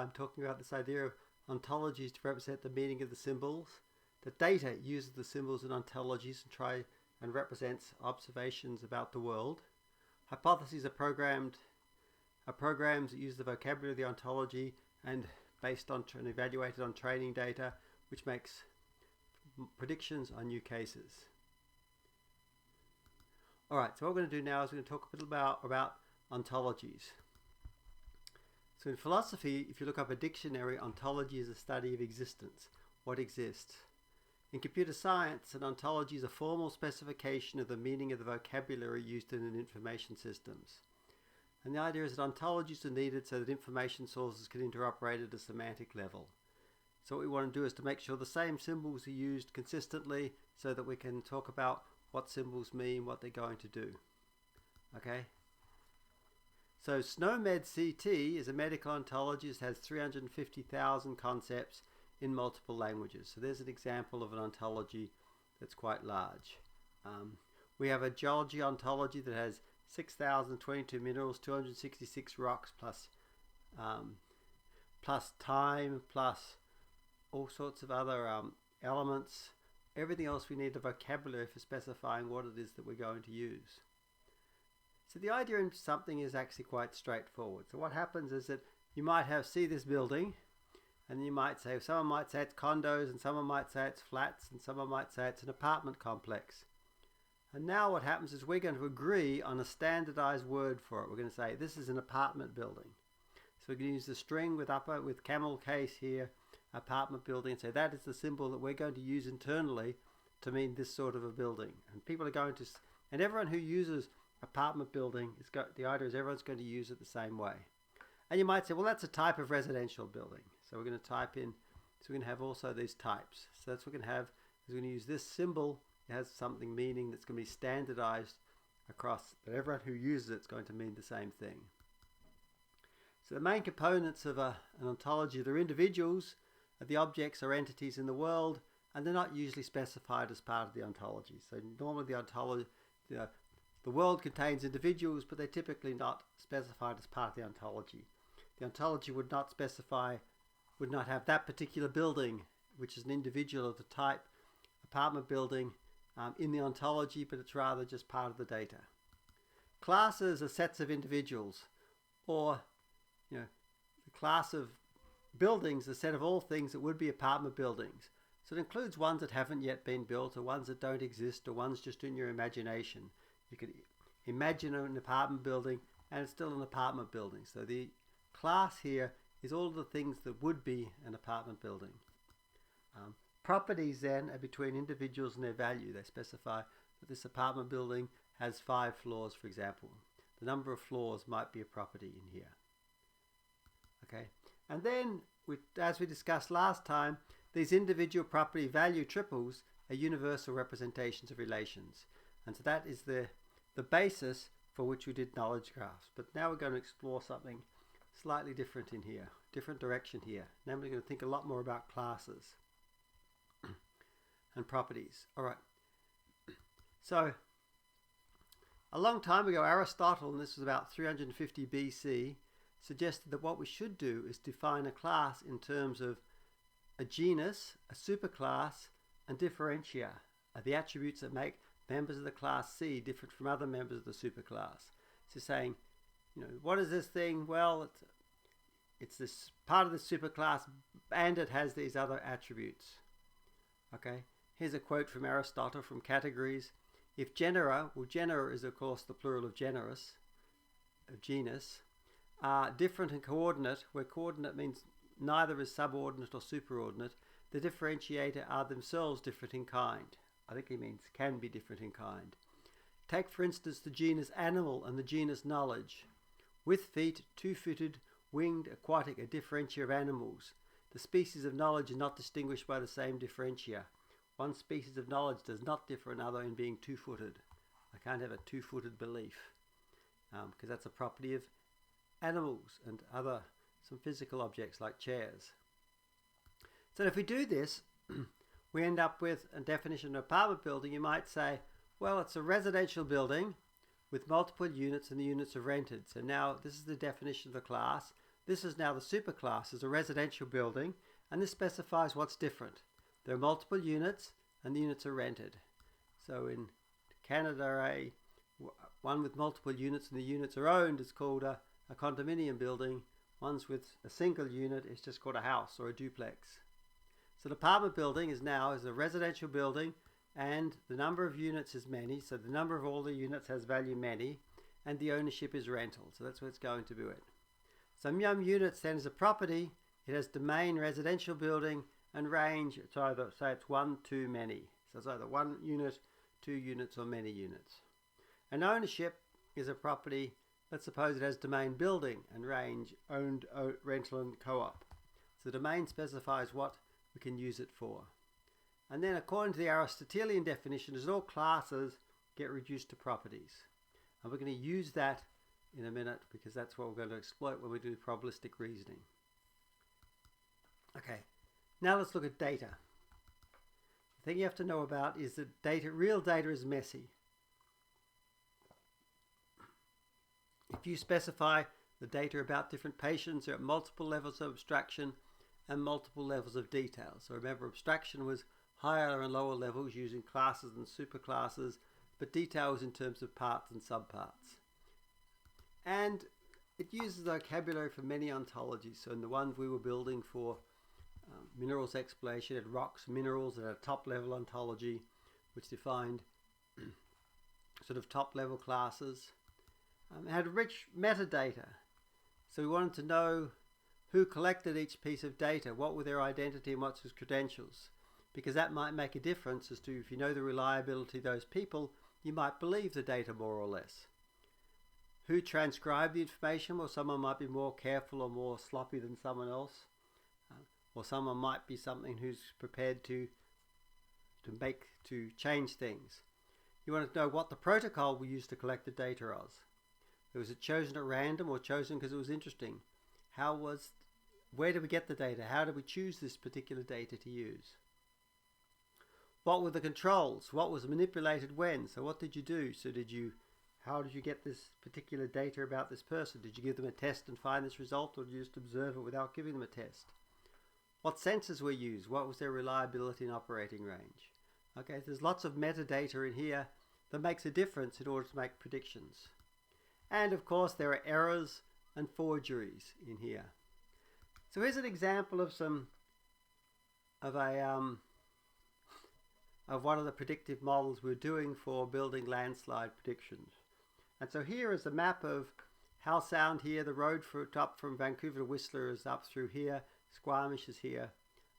I'm talking about this idea of ontologies to represent the meaning of the symbols. The data uses the symbols in ontologies and represents observations about the world. Hypotheses are programs that use the vocabulary of the ontology and based on and evaluated on training data, which makes predictions on new cases. Alright, so what we're going to do now is we're going to talk a little about ontologies. So in philosophy, if you look up a dictionary, ontology is a study of existence, what exists. In computer science, an ontology is a formal specification of the meaning of the vocabulary used in information systems. And the idea is that ontologies are needed so that information sources can interoperate at a semantic level. So what we want to do is to make sure the same symbols are used consistently so that we can talk about what symbols mean, what they're going to do. Okay? So SNOMED CT is a medical ontology that has 350,000 concepts in multiple languages. So there's an example of an ontology that's quite large. We have a geology ontology that has 6,022 minerals, 266 rocks, plus time, plus all sorts of other elements. Everything else we need the vocabulary for specifying what it is that we're going to use. So the idea in something is actually quite straightforward. So what happens is that you might see this building, and you might say, someone might say it's condos, and someone might say it's flats, and someone might say it's an apartment complex. And now what happens is we're going to agree on a standardized word for it. We're going to say this is an apartment building. So we're going to use the string with camel case here, apartment building, and say that is the symbol that we're going to use internally to mean this sort of a building. And people are going to, and everyone who uses apartment building, the idea is everyone's going to use it the same way. And you might say, well, that's a type of residential building. So we're going to type in, so we're going to have also these types. So that's what we're going to have, is we're going to use this symbol. It has something meaning that's going to be standardized across, but everyone who uses it's going to mean the same thing. So the main components of an ontology, they're individuals, the objects or entities in the world, and they're not usually specified as part of the ontology. So normally the ontology, the world contains individuals, but they're typically not specified as part of the ontology. The ontology would not have that particular building, which is an individual of the type apartment building, in the ontology, but it's rather just part of the data. Classes are sets of individuals, or the class of buildings, a set of all things that would be apartment buildings. So it includes ones that haven't yet been built, or ones that don't exist, or ones just in your imagination. You could imagine an apartment building, and it's still an apartment building. So the class here is all of the things that would be an apartment building. Properties then are between individuals and their value. They specify that this apartment building has 5 floors, for example. The number of floors might be a property in here. Okay, and then as we discussed last time, these individual property value triples are universal representations of relations, and so that is the basis for which we did knowledge graphs. But now we're going to explore something slightly different in here, different direction here. Now we're going to think a lot more about classes and properties. All right. So a long time ago, Aristotle, and this was about 350 BC, suggested that what we should do is define a class in terms of a genus, a superclass, and differentia, are the attributes that make members of the class C different from other members of the superclass. So saying, what is this thing? Well, it's this part of the superclass, and it has these other attributes. Okay, here's a quote from Aristotle from Categories. If genera, well, genera is of course the plural of generis, of genus, are different in coordinate, where coordinate means neither is subordinate or superordinate, the differentiator are themselves different in kind. I think he means can be different in kind. Take for instance the genus animal and the genus knowledge. With feet, two-footed, winged, aquatic, a differentia of animals. The species of knowledge is not distinguished by the same differentia. One species of knowledge does not differ another in being two-footed. I can't have a two-footed belief, because that's a property of animals and some physical objects like chairs. So if we do this, we end up with a definition of an apartment building. You might say, well, it's a residential building with multiple units, and the units are rented. So now this is the definition of the class. This is now the superclass, is a residential building, and this specifies what's different. There are multiple units, and the units are rented. So in Canada, one with multiple units and the units are owned is called a condominium building. Ones with a single unit is just called a house or a duplex. So the apartment building is a residential building, and the number of units is many, so the number of all the units has value many, and the ownership is rental, so that's what it's going to be it. So units then is a property. It has domain, residential building, and range. It's either, say it's one, two, many. So it's either 1 unit, 2 units, or many units. And ownership is a property. Let's suppose it has domain, building, and range, owned, rental, and co-op. So the domain specifies what we can use it for. And then according to the Aristotelian definition, is all classes get reduced to properties. And we're going to use that in a minute because that's what we're going to exploit when we do probabilistic reasoning. Okay, now let's look at data. The thing you have to know about is that real data is messy. If you specify the data about different patients, there are multiple levels of abstraction and multiple levels of detail. So remember, abstraction was higher and lower levels using classes and superclasses, but detail was in terms of parts and subparts. And it uses vocabulary for many ontologies. So in the one we were building for minerals exploration, it had rocks, minerals, and a top level ontology which defined sort of top level classes. It had rich metadata. So we wanted to know who collected each piece of data, what were their identity and what's his credentials, because that might make a difference as to if you know the reliability of those people, you might believe the data more or less. Who transcribed the information? Well, someone might be more careful or more sloppy than someone else. Or someone might be something who's prepared to change things. You want to know what the protocol we used to collect the data was. Was it chosen at random or chosen because it was interesting? Where did we get the data? How did we choose this particular data to use? What were the controls? What was manipulated when? So what did you do? How did you get this particular data about this person? Did you give them a test and find this result, or did you just observe it without giving them a test? What sensors were used? What was their reliability and operating range? Okay, there's lots of metadata in here that makes a difference in order to make predictions. And of course there are errors and forgeries in here. So here's an example of one of the predictive models we're doing for building landslide predictions. And so here is a map of Howe Sound here. The road up from Vancouver to Whistler is up through here. Squamish is here.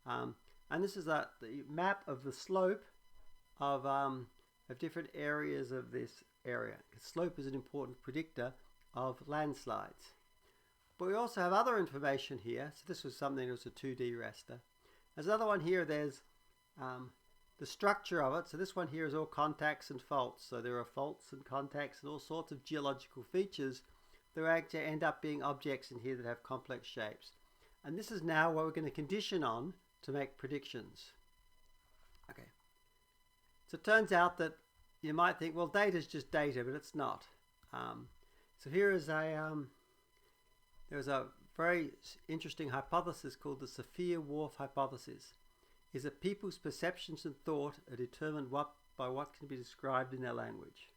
And this is the map of the slope of different areas of this area. Slope is an important predictor of landslides. But we also have other information here. So this was something that was a 2D raster. There's another one here. There's the structure of it. So this one here is all contacts and faults. So there are faults and contacts and all sorts of geological features that actually end up being objects in here that have complex shapes. And this is now what we're going to condition on to make predictions. Okay. So it turns out that you might think, well, data is just data, but it's not. So here is there's a very interesting hypothesis called the Sophia-Whorf hypothesis. Is that people's perceptions and thought are determined by what can be described in their language.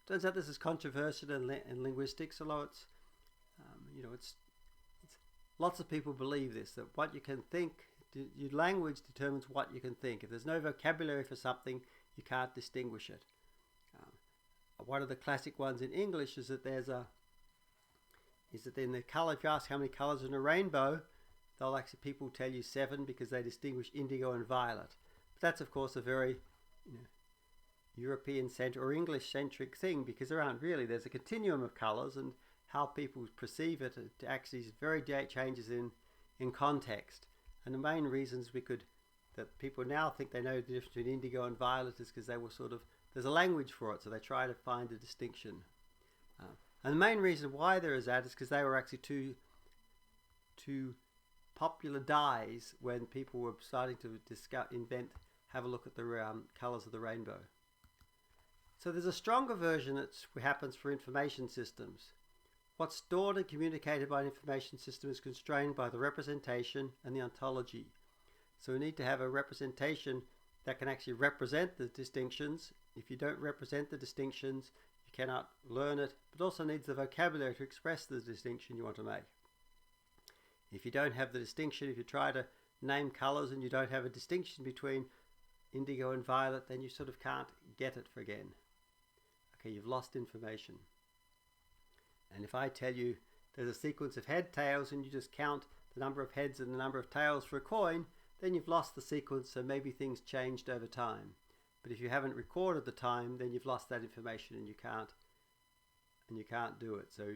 Turns out this is controversial in linguistics, although it's lots of people believe this, that what you can think, your language determines what you can think. If there's no vocabulary for something, you can't distinguish it. One of the classic ones in English is that in the color, if you ask how many colors in a rainbow, they'll actually, people tell you 7 because they distinguish indigo and violet. But that's of course a very European-centric or English-centric thing, because there's a continuum of colors, and how people perceive it actually very changes in context. And the main reasons that people now think they know the difference between indigo and violet is because there's a language for it, so they try to find a distinction. And the main reason why there is that is because they were actually two popular dyes when people were starting to have a look at the colors of the rainbow. So there's a stronger version that happens for information systems. What's stored and communicated by an information system is constrained by the representation and the ontology. So we need to have a representation that can actually represent the distinctions. If you don't represent the distinctions, you cannot learn it, but also needs the vocabulary to express the distinction you want to make. If you don't have the distinction, if you try to name colors and you don't have a distinction between indigo and violet, then you sort of can't get it again. Okay, you've lost information. And if I tell you there's a sequence of head tails and you just count the number of heads and the number of tails for a coin, then you've lost the sequence, so maybe things changed over time. But if you haven't recorded the time, then you've lost that information and you can't do it. So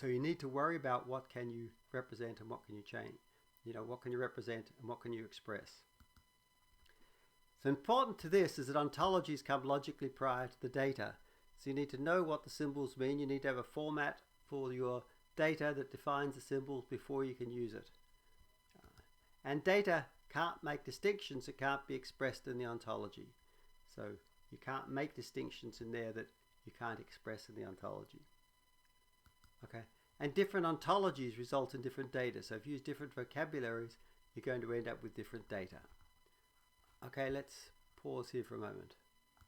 you need to worry about what can you represent and what can you change. What can you represent and what can you express. So important to this is that ontologies come logically prior to the data. So you need to know what the symbols mean. You need to have a format for your data that defines the symbols before you can use it. And data can't make distinctions that can't be expressed in the ontology. So you can't make distinctions in there that you can't express in the ontology. Okay, and different ontologies result in different data. So if you use different vocabularies, you're going to end up with different data. Okay, let's pause here for a moment.